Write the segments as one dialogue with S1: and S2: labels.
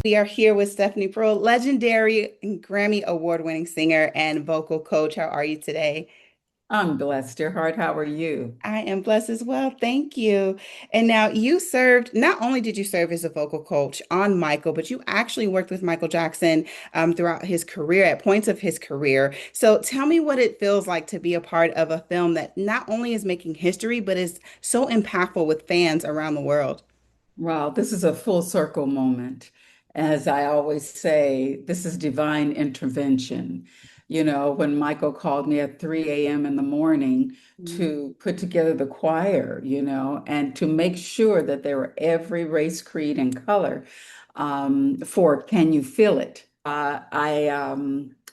S1: We are here with Stephanie Spruill, legendary and Grammy award-winning singer and vocal coach. How are you today?
S2: I'm blessed, dear heart. How are you?
S1: I am blessed as well. Thank you. And now you served, not only did you serve as a vocal coach on Michael, but you actually worked with Michael Jackson throughout his career, at points of his career. So tell me what it feels like to be a part of a film that not only is making history, but is so impactful with fans around the world.
S2: Wow, this is a full circle moment. As I always say, this is divine intervention. You know, when Michael called me at 3 a.m. in the morning to put together the choir, and to make sure that there were every race, creed, and color for Can You Feel It? I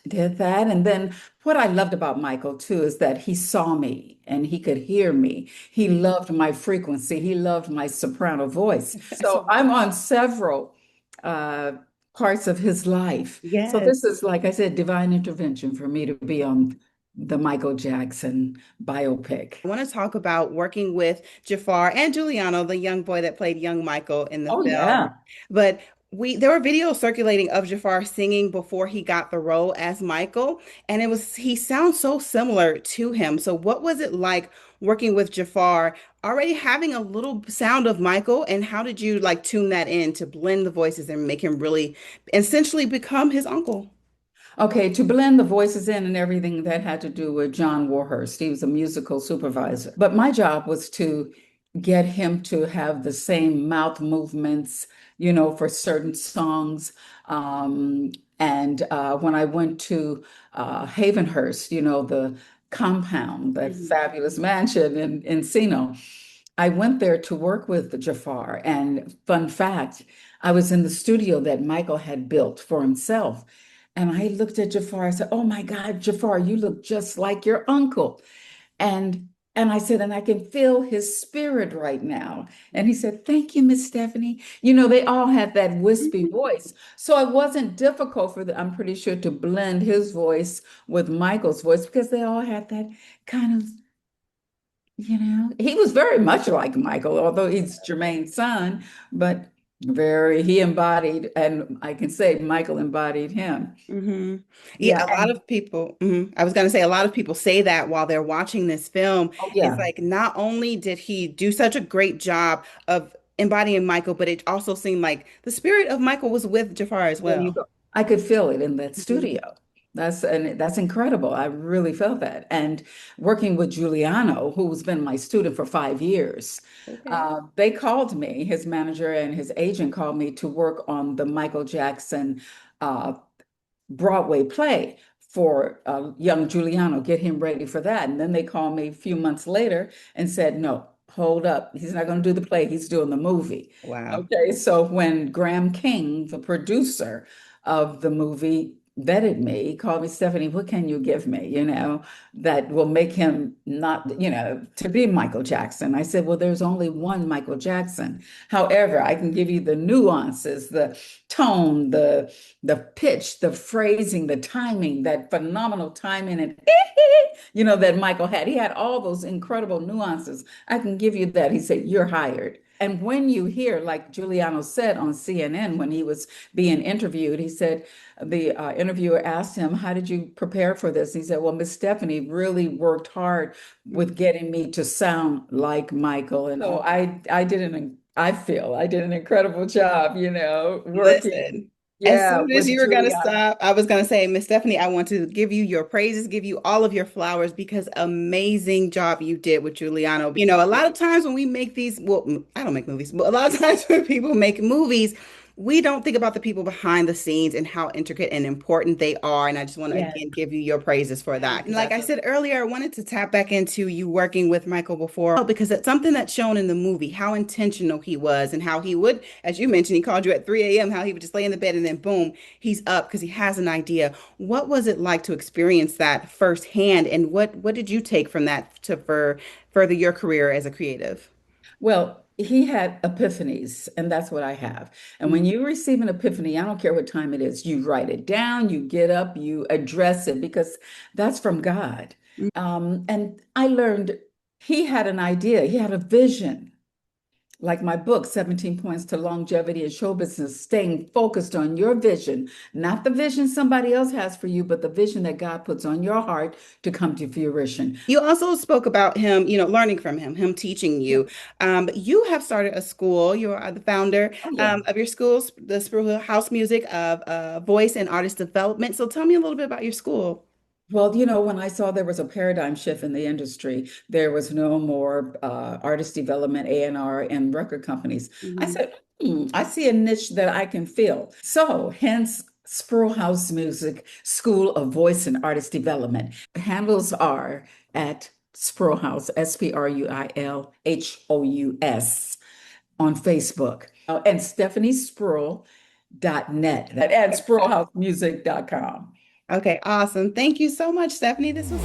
S2: did that. And then what I loved about Michael too is that he saw me and he could hear me. He loved my frequency. He loved my soprano voice. So I'm on several uh, parts of his life. So
S1: Yes.
S2: this is, like I said, divine intervention for me to be on the Michael Jackson biopic.
S1: I want to talk about working with Jafar and Juliano, the young boy that played young Michael in the
S2: Oh,
S1: film.
S2: yeah.
S1: But there were videos circulating of Jafar singing before he got the role as Michael, and he sounds so similar to him. So what was it like working with Jafar, already having a little sound of Michael, and how did you like tune that in to blend the voices and make him really essentially become his uncle?
S2: Okay, to blend the voices in and everything that had to do with John Warhurst. He was a musical supervisor. But my job was to get him to have the same mouth movements, for certain songs. And when I went to Havenhurst, the compound, that
S1: Mhm.
S2: fabulous mansion in Encino, I went there to work with Jafar. And fun fact, I was in the studio that Michael had built for himself. And I looked at Jafar. I said, "Oh my God, Jafar, you look just like your uncle." And I said, "And I can feel his spirit right now." And he said, "Thank you, Miss Stephanie." They all had that wispy voice. So it wasn't difficult for I'm pretty sure, to blend his voice with Michael's voice because they all had that kind of, he was very much like Michael, although he's Jermaine's son, but he embodied, and I can say Michael embodied him.
S1: hmm Yeah,
S2: Yeah,
S1: a lot of people, I was going to say a lot of people say that while they're watching this film.
S2: oh
S1: It's
S2: yeah,
S1: like not only did he do such a great job of embodying Michael, but it also seemed like the spirit of Michael was with Jafar as
S2: there you
S1: well.
S2: go. I could feel it in that
S1: Mhm.
S2: studio. That's incredible. I really felt that. And working with Juliano, who's been my student for 5 years,
S1: Okay.
S2: they called me, his manager and his agent called me to work on the Michael Jackson uh, Broadway play for young Juliano, get him ready for that. And then they called me a few months later and said, "No, hold up. He's not going to do the play. He's doing the movie."
S1: Wow.
S2: Okay, so when Graham King, the producer of the movie, vetted me, he called me, "Stephanie, what can you give me, that will make him not, to be Michael Jackson?" I said, "Well, there's only one Michael Jackson. However, I can give you the nuances, the tone, the pitch, the phrasing, the timing, that phenomenal timing and that Michael had. He had all those incredible nuances. I can give you that." He said, "You're hired." And when you hear, like Giuliano said on CNN when he was being interviewed, he said, the interviewer asked him, "How did you prepare for this?" He said, "Well, Miss Stephanie really worked hard with getting me to sound like Michael." And oh, I did an incredible job, working.
S1: Listen, as
S2: Yeah,
S1: soon as
S2: with
S1: you were going to
S2: Juliana.
S1: stop, I was going to say, Miss Stephanie, I want to give you your praises, give you all of your flowers because amazing job you did with Juliano. A lot of times when we make these, well, I don't make movies, but a lot of times when people make movies, we don't think about the people behind the scenes and how intricate and important they are. And I just want to
S2: Yes,
S1: again give you your praises for that. And like I
S2: exactly.
S1: said earlier, I wanted to tap back into you working with Michael before because it's something that's shown in the movie, how intentional he was and how he would, as you mentioned, he called you at 3 a.m., how he would just lay in the bed and then boom, he's up because he has an idea. What was it like to experience that firsthand? And what did you take from that to further your career as a creative?
S2: Well, he had epiphanies, and that's what I have. And when you receive an epiphany, I don't care what time it is, you write it down, you get up, you address it because that's from God. And I learned he had an idea, he had a vision. Like my book, 17 Points to Longevity in Show Business, staying focused on your vision, not the vision somebody else has for you, but the vision that God puts on your heart to come to fruition.
S1: You also spoke about him, learning from him, him teaching
S2: Yeah.
S1: you. But you have started a school. You are the founder
S2: Oh, yeah.
S1: of your school, the Spruill House Music of Voice and Artist Development. So tell me a little bit about your school.
S2: Well, when I saw there was a paradigm shift in the industry, there was no more artist development, A&R, and record companies. I
S1: Mhm.
S2: said, I see a niche that I can fill. So, hence Spruill House Music School of Voice and Artist Development. Handles are at Spruill House, SPRUILHOUS on Facebook, and StephanieSpruill.net and SpruillHouseMusic.com.
S1: Okay, awesome. Thank you so much, Stephanie. This was